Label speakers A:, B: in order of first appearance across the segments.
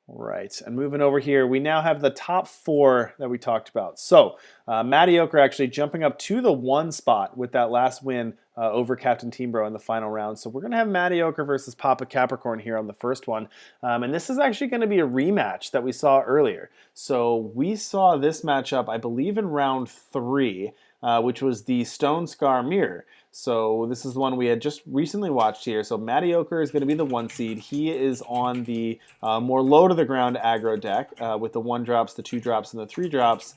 A: Right. And moving over here, we now have the top four that we talked about. So, Mattyocre actually jumping up to the one spot with that last win over Captain Teambro in the final round. So, we're going to have Mattyocre versus PapaCapricorn here on the first one. And this is actually going to be a rematch that we saw earlier. So, we saw this matchup, I believe, in round three, which was the Stone Scar Mirror. So this is the one we had just recently watched here. So Mattyocre is going to be the one seed. He is on the more low to the ground aggro deck with the 1-drops, the 2-drops, and the 3-drops.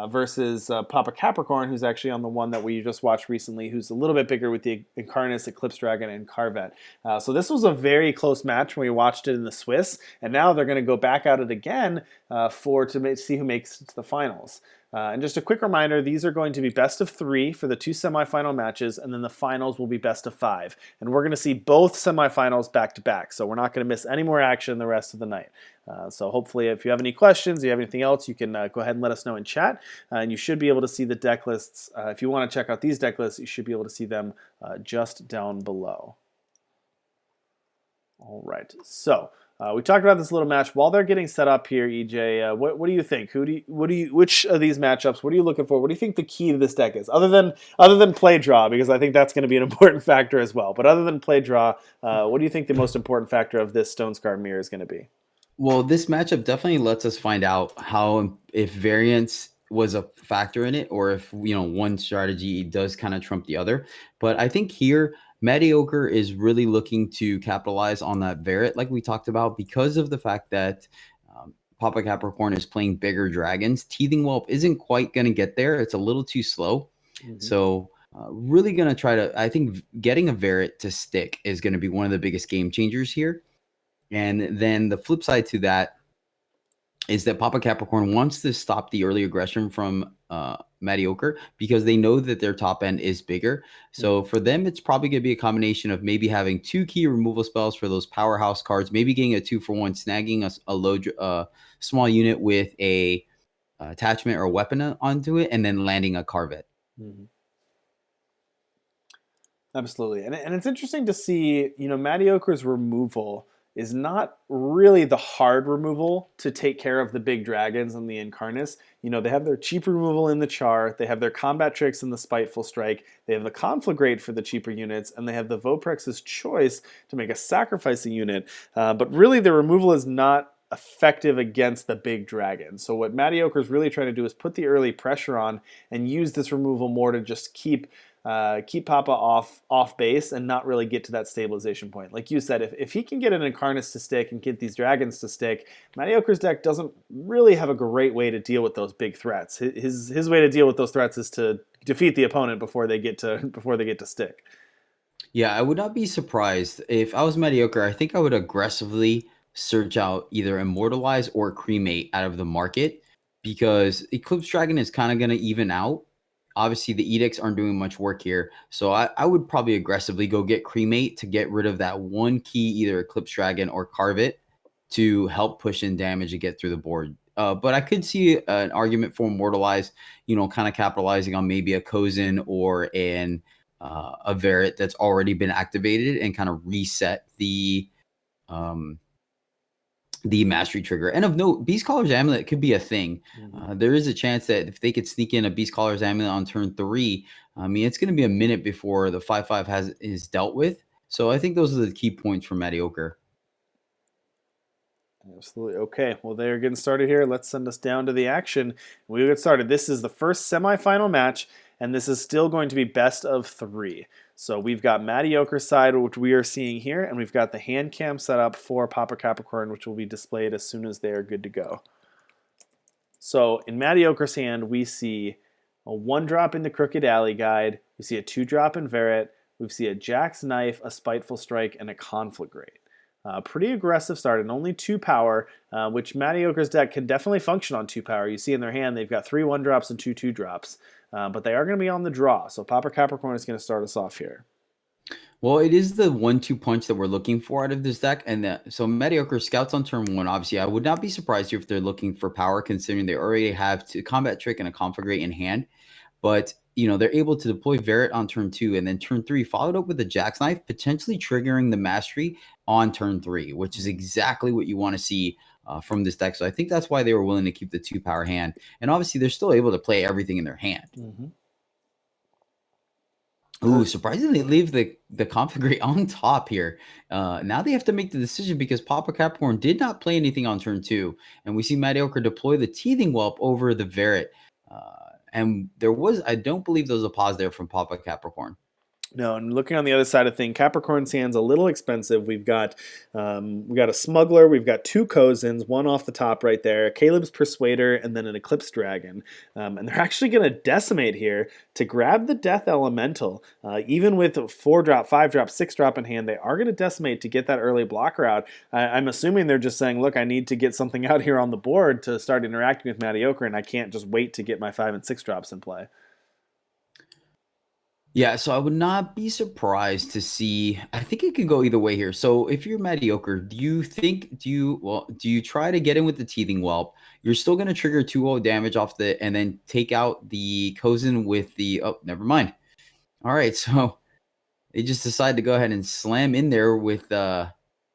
A: Versus PapaCapricorn, who's actually on the one that we just watched recently, who's a little bit bigger with the Incarnus, Eclipse Dragon, and Carvet. So this was a very close match when we watched it in the Swiss, and now they're going to go back at it again to see who makes it to the finals. And just a quick reminder, these are going to be best of 3 for the 2 semifinal matches, and then the finals will be best of 5. And we're going to see both semifinals back-to-back, so we're not going to miss any more action the rest of the night. So hopefully if you have any questions, you have anything else, you can go ahead and let us know in chat. And you should be able to see the deck lists. If you want to check out these deck lists, you should be able to see them just down below. All right, so we talked about this little match. While they're getting set up here, EJ, what do you think? Which of these matchups? What are you looking for? What do you think the key to this deck is, other than play draw? Because I think that's going to be an important factor as well. But other than play draw, what do you think the most important factor of this Stone Scar Mirror is going to be?
B: Well, this matchup definitely lets us find out if variance was a factor in it, or if one strategy does kind of trump the other. But I think here Mattyocre is really looking to capitalize on that Varret, like we talked about, because of the fact that PapaCapricorn is playing bigger dragons. Teething Whelp isn't quite going to get there. It's a little too slow. Mm-hmm. So really going to try to, I think getting a Varret to stick is going to be one of the biggest game changers here. And then the flip side to that is that PapaCapricorn wants to stop the early aggression from Mattyocre because they know that their top end is bigger. So for them, it's probably going to be a combination of maybe having 2 key removal spells for those powerhouse cards, maybe getting a 2-for-1, snagging a low small unit with a attachment or a weapon onto it, and then landing a Carvet.
A: Mm-hmm. Absolutely. And it's interesting to see, Mattyocre's removal is not really the hard removal to take care of the big dragons and the Incarnus. They have their cheap removal in the Char, they have their combat tricks in the Spiteful Strike, they have the Conflagrate for the cheaper units, and they have the Voprex's Choice to make a sacrificing unit. But really the removal is not effective against the big dragon. So what Mattyocre is really trying to do is put the early pressure on and use this removal more to just keep Papa off base and not really get to that stabilization point. Like you said, if he can get an Incarnus to stick and get these dragons to stick, Mattyocre's deck doesn't really have a great way to deal with those big threats. His way to deal with those threats is to defeat the opponent before they get to stick.
B: Yeah, I would not be surprised if I was Mattyocre. I think I would aggressively search out either Immortalize or Cremate out of the market, because Eclipse Dragon is kind of going to even out. Obviously, the edicts aren't doing much work here. So I would probably aggressively go get Cremate to get rid of that 1 key, either Eclipse Dragon or Carvet, to help push in damage and get through the board. But I could see an argument for Immortalize, kind of capitalizing on maybe a Kozin or a Varret that's already been activated and kind of reset the mastery trigger. And of note, Beast Caller's Amulet could be a thing. There is a chance that if they could sneak in a Beast Caller's Amulet on turn 3, it's going to be a minute before the 5/5 is dealt with. So I think those are the key points for Mattyocre.
A: Absolutely. Okay, well, they're getting started here. Let's send us down to the action. We'll get started. This is the first semifinal match, and this is still going to be best of 3. So we've got Mattyocre's side, which we are seeing here, and we've got the hand cam set up for PapaCapricorn, which will be displayed as soon as they are good to go. So in Mattyocre's hand, we see a 1-drop in the Crooked Alley Guide, we see a 2-drop in Varret, we see a Jack's Knife, a Spiteful Strike, and a Conflagrate. Pretty aggressive start, and only 2 power, which Mattyocre's deck can definitely function on 2 power. You see in their hand they've got 3 1-drops and 2 2-drops, but they are going to be on the draw, so PapaCapricorn is going to start us off here.
B: Well, it is the 1-2 punch that we're looking for out of this deck, and so Mattyocre scouts on turn 1. Obviously, I would not be surprised if they're looking for power, considering they already have a combat trick and a Conflagrate in hand. but they're able to deploy Verret on turn 2, and then turn 3 followed up with the Jackknife, potentially triggering the Mastery on turn 3, which is exactly what you want to see from this deck. So I think that's why they were willing to keep the 2-power hand, and obviously they're still able to play everything in their hand.
A: Mm-hmm.
B: Ooh, surprisingly, leave the conflict on top here. Now they have to make the decision because PapaCapricorn did not play anything on turn 2, and we see Mattyocre deploy the Teething Whelp over the Verret. And I don't believe there was a pause there from PapaCapricorn.
A: No, and looking on the other side of things, Capricorn's hand's a little expensive. We've got a Smuggler, we've got 2 Kozins, one off the top right there, Caleb's Persuader, and then an Eclipse Dragon. And they're actually going to Decimate here to grab the Death Elemental. Even with 4-drop, 5-drop, 6-drop in hand, they are going to Decimate to get that early blocker out. I'm assuming they're just saying, look, I need to get something out here on the board to start interacting with Mattyocre, and I can't just wait to get my 5 and 6 drops in play.
B: Yeah, so I would not be surprised to see. I think it could go either way here. So if you're Mattyocre, do you try to get in with the Teething Whelp? You're still going to trigger 2-0 damage off and then take out the Kozin with the. Oh, never mind. All right, so they just decide to go ahead and slam in there with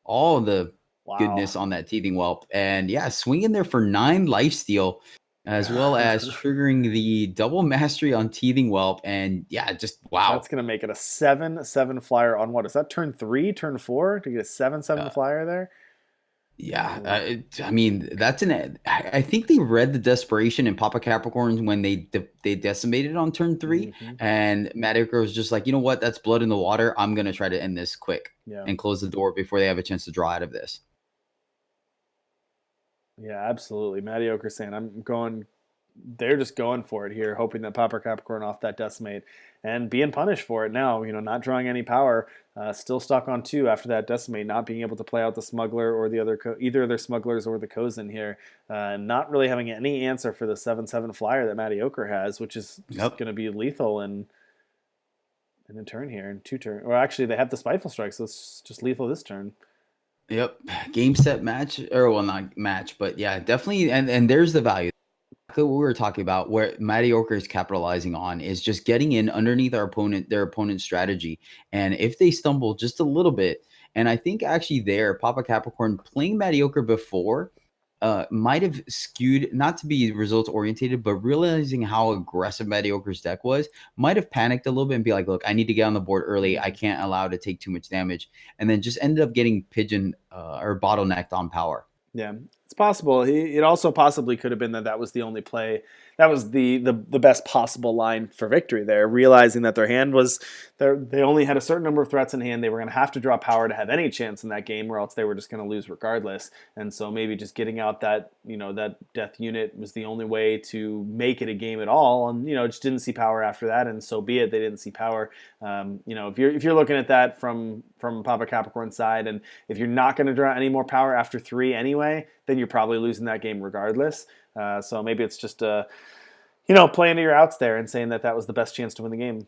B: all the goodness on that Teething Whelp, and yeah, swing in there for 9 lifesteal, as well as triggering the double mastery on Teething Whelp, and yeah, just wow.
A: That's going to make it a 7/7 flyer on what? Is that turn 3, turn 4 to get a 7/7 flyer there?
B: Yeah, I mean that's I think they read the desperation in PapaCapricorn when they decimated on turn 3, and Mattyocre was just like, you know what, that's blood in the water. I'm gonna try to end this quick and close the door before they have a chance to draw out of this.
A: Yeah, absolutely. Mattyocre saying, they're just going for it here, hoping that PapaCapricorn off that Decimate and being punished for it now, not drawing any power, still stuck on 2 after that Decimate, not being able to play out the Smuggler or either of their Smugglers or the Kozin here, not really having any answer for the 7/7 flyer that Mattyocre has, which is going to be lethal in a turn here, in 2 turns. Or actually, they have the Spiteful Strike, so it's just lethal this turn.
B: Yep, game set match, or well, not match, but yeah, definitely, and there's the value. What we were talking about, where Mattyocre is capitalizing on, is just getting in underneath their opponent's strategy, and if they stumble just a little bit, and I think actually there, PapaCapricorn playing Mattyocre before might have skewed, not to be results orientated, but realizing how aggressive Mattyocre's deck was, might have panicked a little bit and be like, look, I need to get on the board early. I can't allow to take too much damage, and then just ended up getting pigeon or bottlenecked on power.
A: Yeah, it's possible. It also possibly could have been that was the only play. That was the best possible line for victory there, realizing that their hand was they only had a certain number of threats in hand. They were going to have to draw power to have any chance in that game, or else they were just going to lose regardless. And so maybe just getting out that that death unit was the only way to make it a game at all. And just didn't see power after that, and so be it. They didn't see power. If you're looking at that from PapaCapricorn's side, and if you're not going to draw any more power after 3 anyway, then you're probably losing that game regardless. So maybe it's just playing to your outs there and saying that was the best chance to win the game.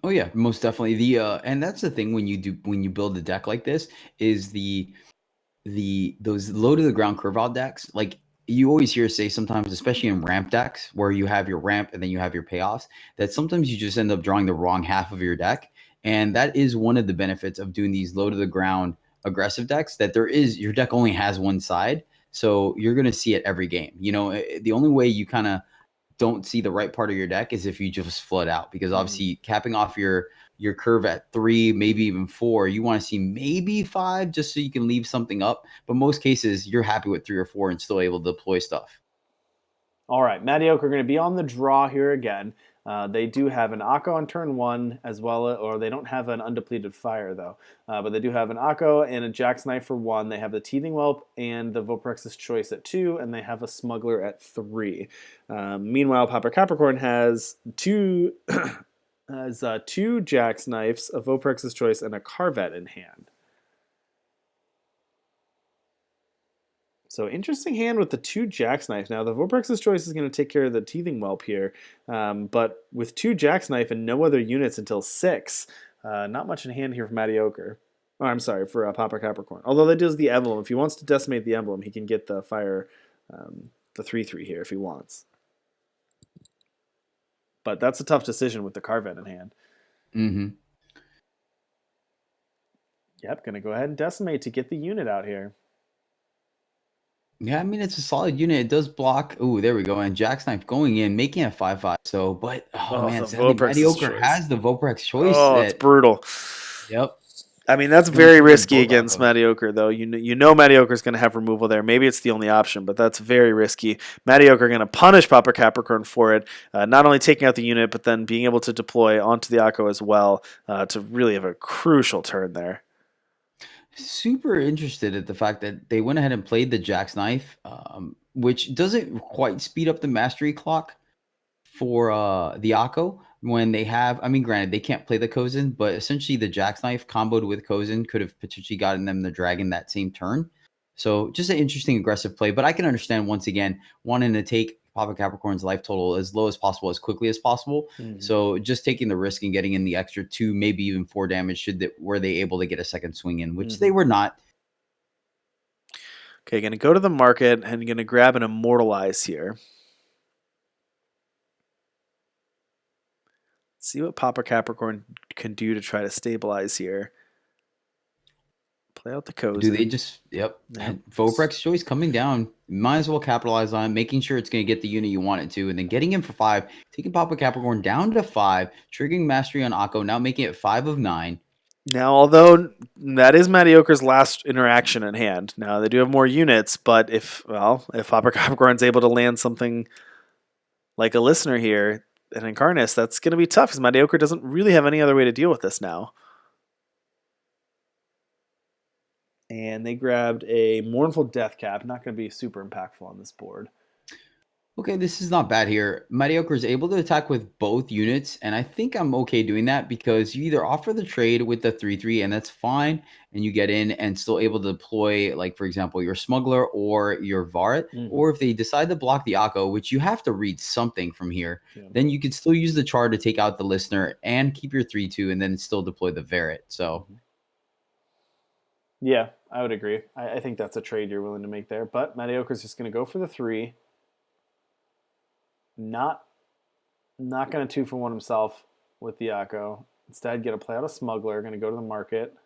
B: Oh yeah, most definitely. And that's the thing when you build a deck like this, is those low to the ground curve out decks. Like you always hear say sometimes, especially in ramp decks where you have your ramp and then you have your payoffs, that sometimes you just end up drawing the wrong half of your deck. And that is one of the benefits of doing these low to the ground aggressive decks, that your deck only has one side. So you're going to see it every game. The only way you kind of don't see the right part of your deck is if you just flood out, because obviously capping off your curve at 3, maybe even 4, you want to see maybe 5 just so you can leave something up. But most cases, you're happy with 3 or 4 and still able to deploy stuff.
A: All right, Mattyocre are going to be on the draw here again. They do have an Akko on turn 1 as well, or they don't have an undepleted fire though. But they do have an Akko and a Jackknife for 1. They have the Teething Whelp and the Voprex's Choice at 2, and they have a Smuggler at 3. Meanwhile, PapaCapricorn has two Jackknives, a Voprex's Choice, and a Carvet in hand. So interesting hand with the 2 Jackknife. Now the Voprex's Choice is going to take care of the Teething Whelp here, but with 2 Jackknife and no other units until 6, not much in hand here for Mattyocre. Oh, I'm sorry, for PapaCapricorn. Although that does the emblem. If he wants to decimate the emblem, he can get the fire, the 3/3 here if he wants. But that's a tough decision with the Carvet in hand.
B: Mm-hmm.
A: Yep, going to go ahead and Decimate to get the unit out here.
B: Yeah, I mean it's a solid unit. It does block. Oh, there we go. And Jackknife going in, making it 5/5. So, but oh
A: Oh,
B: man,
A: the
B: sadly,
A: Voprex's
B: Mediocre
A: choice.
B: has the Voprex choice.
A: Oh, it's
B: That
A: brutal.
B: yep,
A: I mean, that's
B: it's gonna
A: very
B: trigger
A: risky
B: both
A: against
B: Akos.
A: Mattyocre, though. You know Mattyocre's going to have removal there. Maybe it's the only option, but that's very risky. Mattyocre going to punish PapaCapricorn for it, not only taking out the unit, but then being able to deploy onto the Akko as well to really have a crucial turn there.
B: Super interested at the fact that they went ahead and played the Jack's Knife, which doesn't quite speed up the mastery clock for the Akko when they have. I mean, granted, they can't play the Kozin, but essentially the Jack's Knife comboed with Kozin could have potentially gotten them the dragon that same turn. So just an interesting aggressive play. But I can understand once again wanting to take Papa Capricorn's life total as low as possible, as quickly as possible.
A: Mm-hmm.
B: So just taking the risk and getting in the extra 2, maybe even 4 damage were they able to get a second swing in, which they were not.
A: Okay, going to go to the market and going to grab an Immortalize here. See what PapaCapricorn can do to try to stabilize here. Play out the
B: Do they
A: Kozin.
B: just, Voprex choice coming down. Might as well capitalize on it, making sure it's going to get the unit you want it to, and then getting him for 5, taking Papa Capricorn down to 5, triggering Mastery on Akko, now making it 5 of 9.
A: Now, although that is Mattyocre's last interaction in hand, now they do have more units, but if PapaCapricorn's able to land something like a Listener here, an Incarnus, that's going to be tough because Mattyocre doesn't really have any other way to deal with this now. And they grabbed a Mournful Deathcap, not going to be super impactful on this board.
B: Okay, this is not bad here. Mattyocre is able to attack with both units, and I think I'm okay doing that because you either offer the trade with the 3/3, and that's fine, and you get in and still able to deploy, like, for example, your Smuggler or your Varret, or if they decide to block the Akko, which you have to read something from here, then you could still use the Char to take out the Listener and keep your 3/2, and then still deploy the Varret. So,
A: yeah, I would agree. I think that's a trade you're willing to make there, but Mattyocre's just going to go for the 3. Not going to 2-for-1 himself with the Akko. Instead, get a play out a Smuggler. Going to go to the market.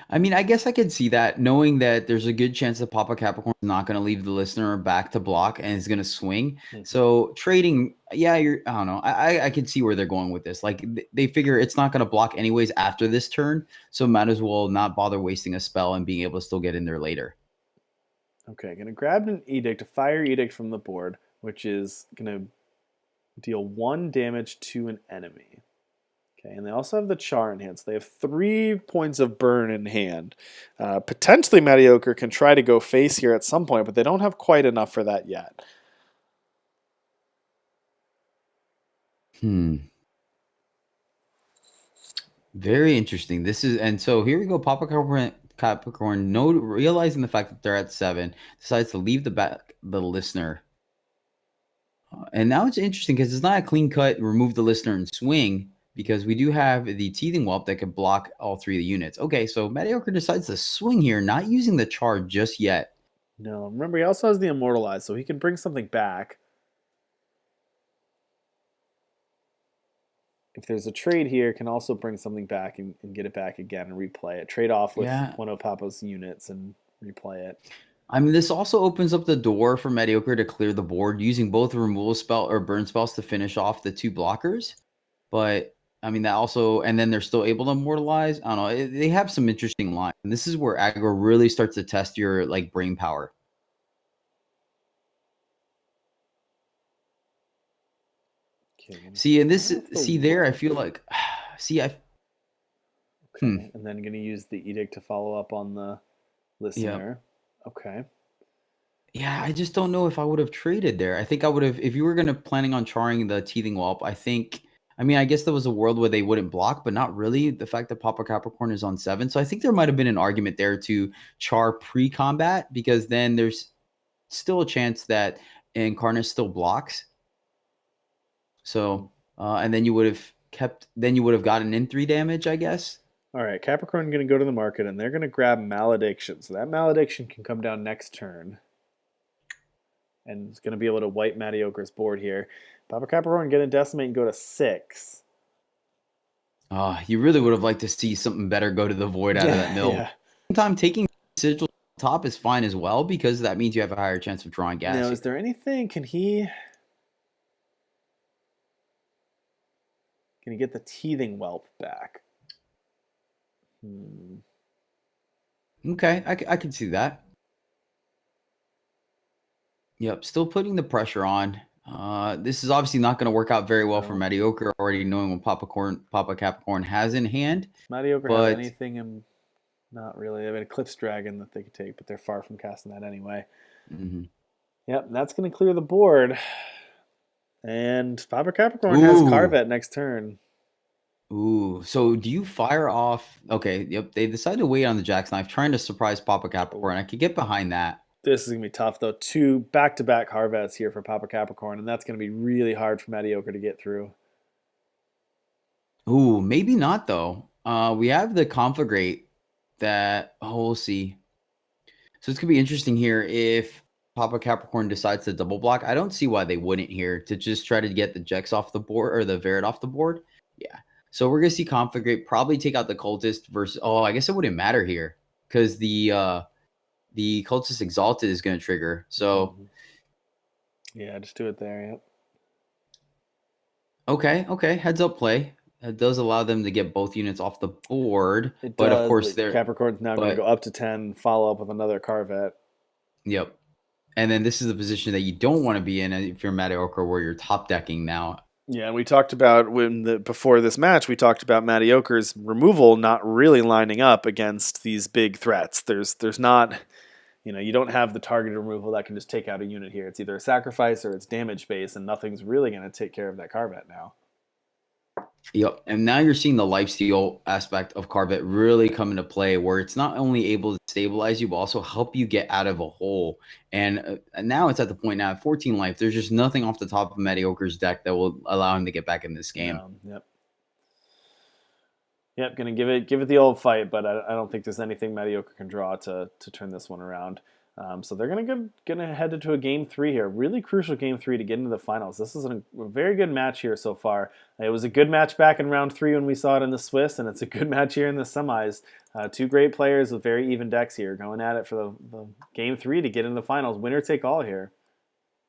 B: I mean, I guess I could see that, knowing that there's a good chance that Papa Capricorn is not going to leave the Listener back to block and is going to swing. So trading, I don't know. I could see where they're going with this. Like, they figure it's not going to block anyways after this turn, so might as well not bother wasting a spell and being able to still get in there later.
A: Okay, going to grab an Edict, a Fire Edict from the board, which is going to deal 1 damage to an enemy. Okay, and they also have the Char in hand, so they have 3 points of burn in hand. Potentially, Mattyocre can try to go face here at some point, but they don't have quite enough for that yet.
B: Very interesting. So here we go. Papa Capricorn, realizing the fact that they're at 7, decides to leave the Listener. And now it's interesting because it's not a clean cut, remove the Listener and swing, because we do have the Teething Whelp that could block all 3 of the units. Okay, so Mattyocre decides to swing here, not using the Char just yet.
A: No, remember, he also has the Immortalize, so he can bring something back. If there's a trade here, can also bring something back and get it back again and replay it. Trade off with one of Papa's units and replay it.
B: I mean, this also opens up the door for Mattyocre to clear the board using both removal spell or burn spells to finish off the 2 blockers. But I mean, that also, and then they're still able to immortalize. I don't know. They have some interesting lines. And this is where aggro really starts to test your like brain power.
A: Okay,
B: see, and this, there, I feel like,
A: Okay, and then going to use the Edict to follow up on the Listener.
B: Yep.
A: Okay.
B: Yeah, I just don't know if I would have traded there. I think I would have, if you were going to planning on charring the Teething Whelp, I mean, I guess there was a world where they wouldn't block, but not really. The fact that Papa Capricorn is on 7. So I think there might have been an argument there to char pre-combat, because then there's still a chance that Incarnus still blocks. So, and then you would have gotten in 3 damage, I guess.
A: All right, Capricorn going to go to the market, and they're going to grab Malediction. So that Malediction can come down next turn. And it's going to be able to wipe Mattyocre's board here. PapaCapricorn get a decimate and go to 6.
B: You really would have liked to see something better go to the void out of that
A: Yeah,
B: mill.
A: yeah.
B: Sometimes taking sigil top is fine as well because that means you have a higher chance of drawing gas
A: Now,
B: here.
A: is there anything? Can he get the teething whelp back?
B: Okay, I can see that. Yep, still putting the pressure on. This is obviously not going to work out very well for
A: No.
B: Mattyocre, already knowing what PapaCapricorn has in hand.
A: Does Mattyocre have
B: But
A: anything in? Not really. They have an Eclipse Dragon that they could take, but they're far from casting that anyway.
B: mhm.
A: Yep, that's going to clear the board. And PapaCapricorn has
B: Ooh,
A: Carvet next turn.
B: ooh. So do you fire off? Okay, yep. They decided to wait on the Jackknife, trying to surprise
A: Oh,
B: PapaCapricorn. I could get behind that.
A: this is going to be tough, though. 2 back-to-back Carvets here for PapaCapricorn, and that's going to be really hard for Mattyocre to get through.
B: Ooh, maybe not though. We have the Conflagrate that. Oh, we'll see. So it's gonna be interesting here if PapaCapricorn decides to double block. I don't see why they wouldn't here to just try to get the Jex off the board or the Verit off the board. Yeah. So we're gonna see Conflagrate probably take out the Cultist versus. Oh, I guess it wouldn't matter here because the Cultist Exalted is gonna trigger. So
A: Yeah, just do it there. Yep.
B: okay, heads up play. It does allow them to get both units off the board,
A: It
B: but of
A: does,
B: course
A: but
B: they're.
A: Capricorn's now going to
B: But
A: go up to 10, follow up with another Carvet.
B: yep. And then this is the position that you don't want to be in if you're Mattyocre, where you're top decking now.
A: Yeah, and we talked about before this match, we talked about Mattyocre's removal not really lining up against these big threats. There's not, you don't have the targeted removal that can just take out a unit here. It's either a sacrifice or it's damage base, and nothing's really going to take care of that Carvet now.
B: Yep. And now you're seeing the lifesteal aspect of Carvet really come into play, where it's not only able to stabilize you, but also help you get out of a hole. And now it's at the point now at 14 life. There's just nothing off the top of Mattyocre's deck that will allow him to get back in this game.
A: Yep. Yep, gonna give it the old fight, but I don't think there's anything Mattyocre can draw to turn this one around. So they're gonna head into a game 3 here. Really crucial game 3 to get into the finals. This is a very good match here so far. It was a good match back in round 3 when we saw it in the Swiss, and it's a good match here in the semis. 2 great players with very even decks here, going at it for the game 3 to get into the finals. Winner take all here.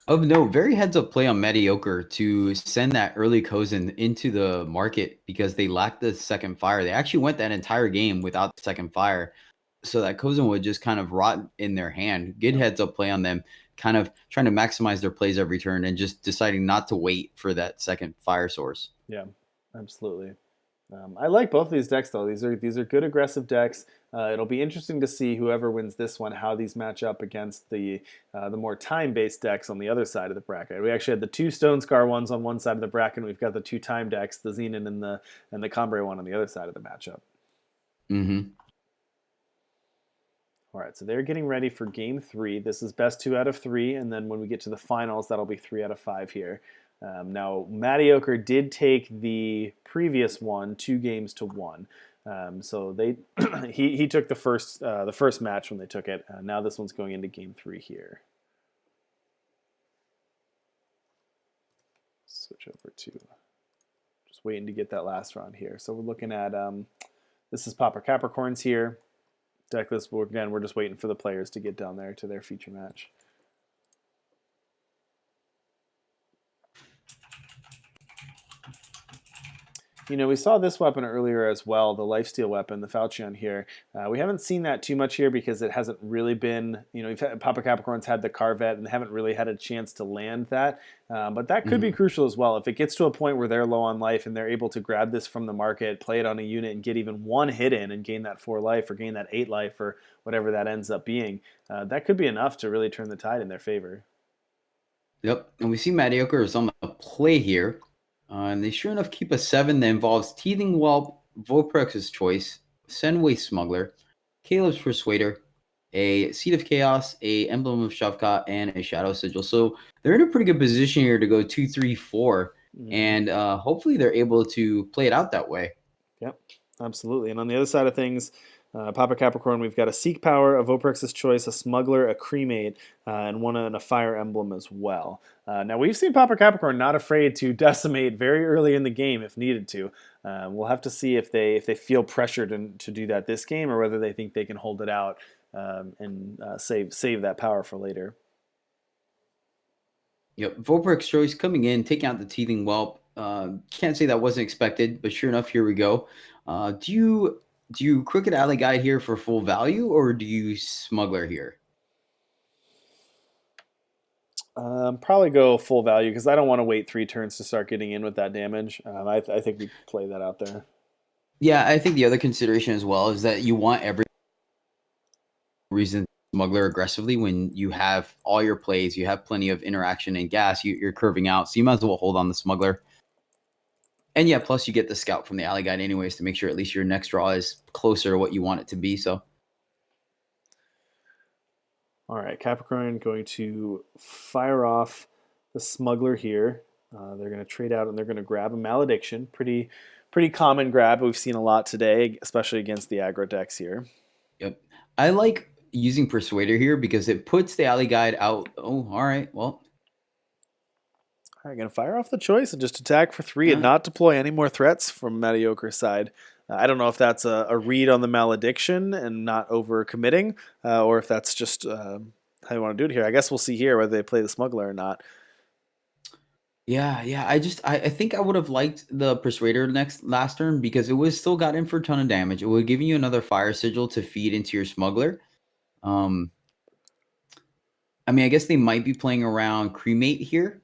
B: Of note, very heads up play on Mattyocre to send that early Cozen into the market because they lacked the second fire. They actually went that entire game without the second fire. So that Cozen would just kind of rot in their hand. Good heads up play on them, kind of trying to maximize their plays every turn and just deciding not to wait for that second fire source.
A: Yeah, absolutely. I like both of these decks though. These are good aggressive decks. It'll be interesting to see whoever wins this one how these match up against the more time-based decks on the other side of the bracket. We actually had the 2 Stone Scar ones on one side of the bracket. And we've got the 2 time decks, the Xenon and the Cambrai one on the other side of the matchup.
B: Mm-hmm.
A: All right, so they're getting ready for game 3. This is best 2 out of 3, and then when we get to the finals, that'll be 3 out of 5 here. Now, Mattyocre did take the previous one 2 games to 1. So he took the first match when they took it. Now this one's going into game 3 here. Switch over to just waiting to get that last round here. So we're looking at this is PapaCapricorn's here. Decklist, again, we're just waiting for the players to get down there to their feature match. We saw this weapon earlier as well, the lifesteal weapon, the Falchion here. We haven't seen that too much here because it hasn't really been, PapaCapricorn's had the Carvet and haven't really had a chance to land that. But that could be crucial as well. If it gets to a point where they're low on life and they're able to grab this from the market, play it on a unit and get even 1 hit in and gain that 4 life or gain that 8 life or whatever that ends up being, that could be enough to really turn the tide in their favor.
B: Yep. And we see Mattyocre is on the play here. And they sure enough keep a 7 that involves Teething Whelp, Voprex's Choice, Senway Smuggler, Caleb's Persuader, a Seed of Chaos, a Emblem of Shavka, and a Shadow Sigil. So they're in a pretty good position here to go 2, 3, 4. And hopefully they're able to play it out that way.
A: Yep, absolutely. And on the other side of things, Papa Capricorn, we've got a Seek Power, a Voprex's Choice, a Smuggler, a Cremate, and one and a Fire Emblem as well. Now we've seen Papa Capricorn not afraid to decimate very early in the game if needed to. We'll have to see if they feel pressured to do that this game, or whether they think they can hold it out and save that power for later.
B: Yep, Volprex choice coming in, taking out the Teething Whelp. Can't say that wasn't expected, but sure enough, here we go. Do you Crooked Alley Guide here for full value, or do you Smuggler here?
A: Probably go full value because I don't want to wait 3 turns to start getting in with that damage. I think we play that out there.
B: Yeah, I think the other consideration as well is that you want every reason to Smuggler aggressively when you have all your plays, you have plenty of interaction and gas, you're curving out, so you might as well hold on the Smuggler. And yeah, plus you get the Scout from the Alley Guide anyways to make sure at least your next draw is closer to what you want it to be. So,
A: all right, Capricorn going to fire off the Smuggler here. They're going to trade out and they're going to grab a Malediction. Pretty common grab. We've seen a lot today, especially against the aggro decks here.
B: yep. I like using Persuader here because it puts the Alley Guide out. Oh, all right. Well,
A: all right, going to fire off the choice and just attack for 3 and not deploy any more threats from Mattyocre's side. I don't know if that's a read on the Malediction and not over committing, or if that's just how you want to do it here. I guess we'll see here whether they play the Smuggler or not.
B: yeah. I think I would have liked the Persuader last turn because it was still got in for a ton of damage. It would give you another Fire Sigil to feed into your Smuggler. I mean, I guess they might be playing around Cremate here.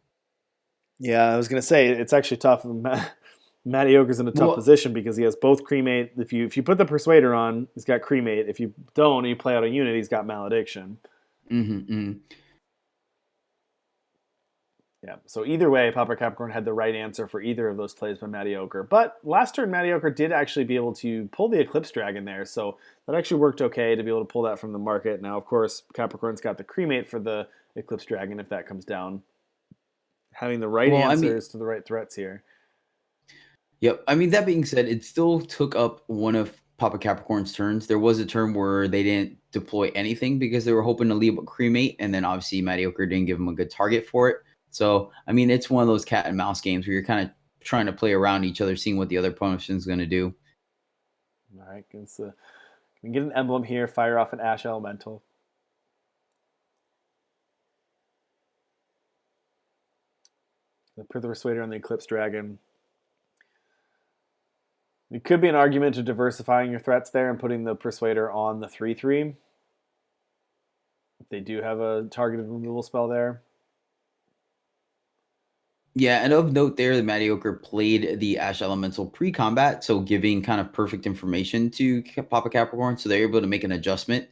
A: Yeah, I was going to say it's actually tough. Mattyocre's in a tough position because he has both Cremate. If you put the Persuader on, he's got Cremate. If you don't and you play out a unit, he's got Malediction. Yeah, so either way, Papa Capricorn had the right answer for either of those plays by Mattyocre. But last turn, Mattyocre did actually be able to pull the Eclipse Dragon there, so that actually worked okay to be able to pull that from the market. Now, of course, Capricorn's got the Cremate for the Eclipse Dragon if that comes down. Having the right answers to the right threats here.
B: Yep. I mean, that being said, it still took up one of Papa Capricorn's turns. There was a turn where they didn't deploy anything because they were hoping to leave a Cremate, and then obviously Mattyocre didn't give them a good target for it. So, I mean, it's one of those cat and mouse games where you're kind of trying to play around each other, seeing what the other opponent's going to do.
A: All right, we can get an emblem here, fire off an Ash Elemental. Put the Persuader on the Eclipse Dragon. It could be an argument to diversifying your threats there and putting the Persuader on the 3/3. If they do have a targeted removal spell there.
B: Yeah, and of note there, the Mattyocre played the Ash Elemental pre-combat, so giving kind of perfect information to Papa Capricorn, so they're able to make an adjustment.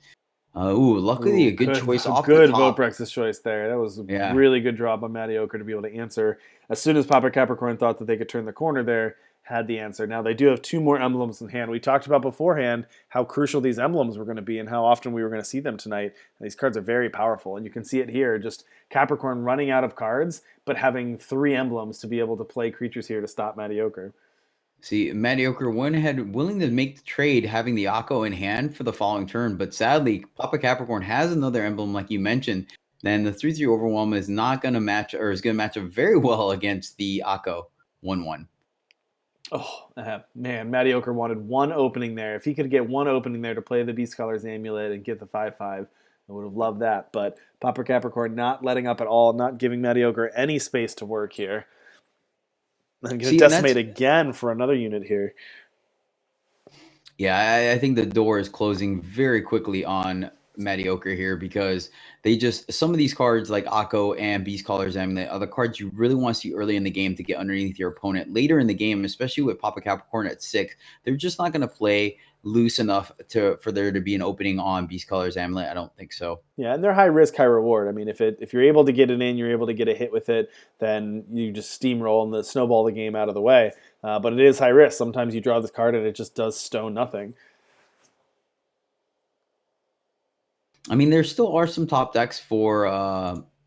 B: Luckily a good choice off the top.
A: Good Voprex's choice there. That was a really good draw by Mattyocre to be able to answer. As soon as Papa Capricorn thought that they could turn the corner there, had the answer. Now they do have 2 more emblems in hand. We talked about beforehand how crucial these emblems were going to be and how often we were going to see them tonight. And these cards are very powerful, and you can see it here. Just Capricorn running out of cards, but having 3 emblems to be able to play creatures here to stop Mattyocre.
B: See, Mattyocre went ahead willing to make the trade, having the Akko in hand for the following turn, but sadly, Papa Capricorn has another emblem, like you mentioned. Then the 3/3 Overwhelm is not going to match, or is going to match up very well against the Akko 1/1.
A: Oh, man, Mattyocre wanted one opening there. If he could get one opening there to play the Beast Scholar's Amulet and get the 5/5, I would have loved that. But Papa Capricorn not letting up at all, not giving Mattyocre any space to work here. I'm going to decimate again for another unit here.
B: Yeah, I think the door is closing very quickly on Mattyocre here because some of these cards like Akko and Beast Caller's Amulet are the cards you really want to see early in the game to get underneath your opponent. Later in the game, especially with Papa Capricorn at 6, they're just not going to play loose enough for there to be an opening on Beast Caller's Amulet. I don't think so.
A: Yeah, and they're high risk, high reward. I mean, if you're able to get it in, you're able to get a hit with it, then you just steamroll and snowball the game out of the way. But it is high risk. Sometimes you draw this card and it just does stone nothing.
B: I mean, there still are some top decks for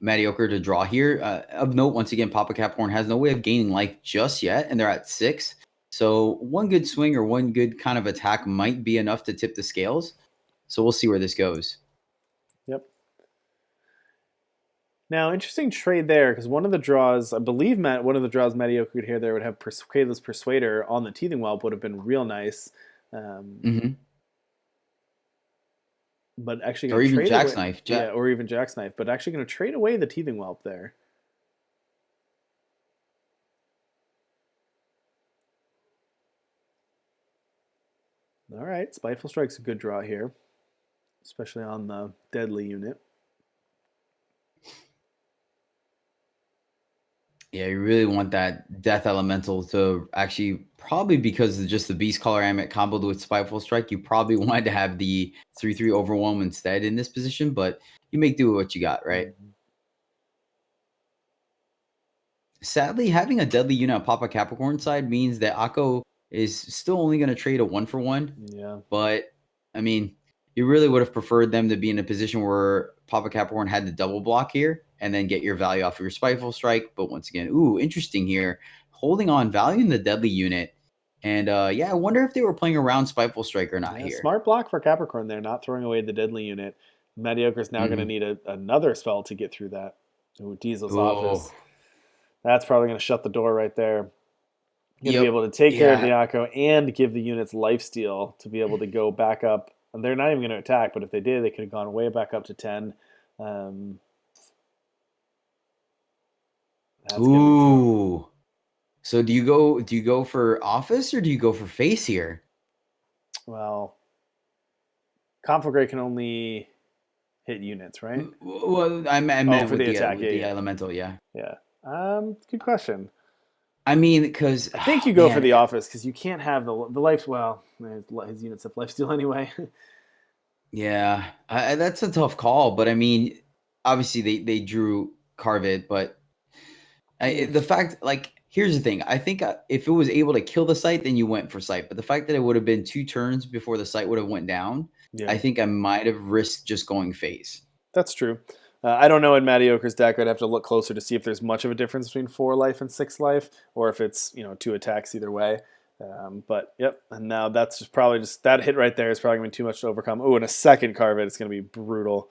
B: Mattyocre to draw here. Of note, once again, Papa Capricorn has no way of gaining life just yet, and they're at 6. So one good swing or one good kind of attack might be enough to tip the scales. So we'll see where this goes.
A: Yep. Now, interesting trade there because one of the draws, I believe, one of the draws Mattyocre could hear there would have Kayla's Persuader on the Teething Whelp would have been real nice.
B: Mm-hmm.
A: But actually
B: Or
A: going to
B: even
A: trade away,
B: Jackknife.
A: yeah, or even Jacksknife, but actually going to trade away the Teething Whelp there. All right, Spiteful Strike's a good draw here, especially on the deadly unit.
B: Yeah, you really want that Death Elemental to actually, probably because of just the Beast Color Amulet comboed with Spiteful Strike, you probably wanted to have the 3/3 Overwhelm instead in this position, but you make do with what you got, right?
A: Mm-hmm.
B: Sadly, having a deadly unit on PapaCapricorn side means that Akko is still only going to trade a 1-for-1.
A: Yeah.
B: But, I mean, you really would have preferred them to be in a position where PapaCapricorn had the double block here and then get your value off of your Spiteful Strike. But once again, ooh, interesting here. Holding on value in the deadly unit. And, yeah, I wonder if they were playing around Spiteful Strike or not
A: Yeah,
B: here.
A: smart block for Capricorn there, not throwing away the deadly unit. Mattyocre's now going to need another spell to get through that. Ooh, Diesel's
B: Oh,
A: Office. That's probably going to shut the door right there. Going to be
B: yep.
A: able to take care of the
B: Yeah.
A: Akko and give the units lifesteal to be able to go back up. And they're not even going to attack, but if they did, they could have gone way back up to 10. That's going to be tough.
B: Ooh. So do you go for office or do you go for face here?
A: Well, Conflagrate can only hit units, right?
B: Well, I
A: Oh,
B: meant
A: for
B: with
A: the
B: the
A: attack.
B: with
A: Yeah,
B: the
A: yeah,
B: elemental, yeah.
A: yeah. Good question.
B: I mean, because
A: I think you go for
B: man,
A: the office because you can't have the life. Well, his units have lifesteal anyway.
B: yeah, that's a tough call. But I mean, obviously they drew Carvid, but
A: Yeah,
B: the fact, like, here's the thing. I think if it was able to kill the site, then you went for site. But the fact that it would have been 2 turns before the site would have went down,
A: yeah,
B: I think I might have risked just going face.
A: that's true. I don't know in Mattyocre's deck. I'd have to look closer to see if there's much of a difference between 4 life and 6 life, or if it's 2 attacks either way. But yep, and now that's just probably just that hit right there is probably gonna be too much to overcome. Oh, and a second Carvid, it's gonna be brutal.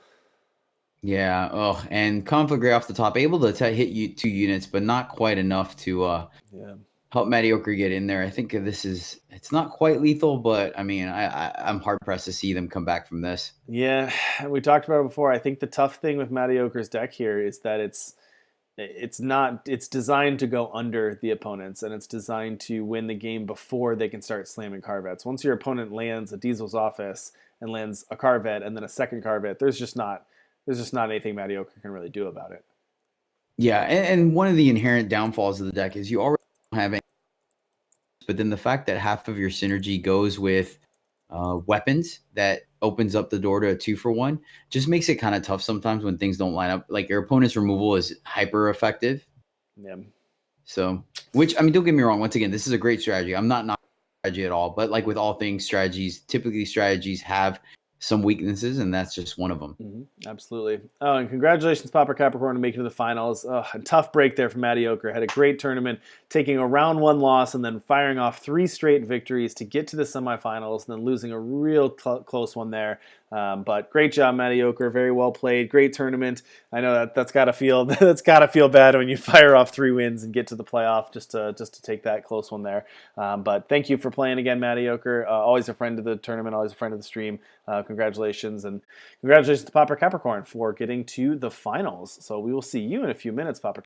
B: Yeah. Oh, and Conflagrate off the top, able to hit you 2 units, but not quite enough to
A: Yeah.
B: help Mattyocre get in there. I think it's not quite lethal, but I mean, I'm hard pressed to see them come back from this.
A: Yeah, we talked about it before. I think the tough thing with Mattyocre's deck here is that it's designed to go under the opponents and it's designed to win the game before they can start slamming Carvets. Once your opponent lands a Diesel's Office and lands a Carvet and then a second Carvet, there's just not anything Mattyocre can really do about it.
B: Yeah, and one of the inherent downfalls of the deck is you already don't have any, but then the fact that half of your synergy goes with weapons that opens up the door to a 2-for-1 just makes it kind of tough sometimes when things don't line up. Like your opponent's removal is hyper effective.
A: Yeah.
B: So, which, I mean, don't get me wrong. Once again, this is a great strategy. I'm not strategy at all, but like with all things strategies, typically strategies have some weaknesses, and that's just one of them.
A: Absolutely. Oh, and congratulations, PapaCapricorn, on making it to the finals. A tough break there for Mattyocre. Had a great tournament, taking a round 1 loss and then firing off 3 straight victories to get to the semifinals, and then losing a real close one there. But great job, Mattyocre. Very well played. Great tournament. I know that's got to feel bad when you fire off 3 wins and get to the playoff just to take that close one there. But thank you for playing again, Mattyocre. Always a friend of the tournament. Always a friend of the stream. Congratulations, and congratulations to PapaCapricorn for getting to the finals. So we will see you in a few minutes, Papa.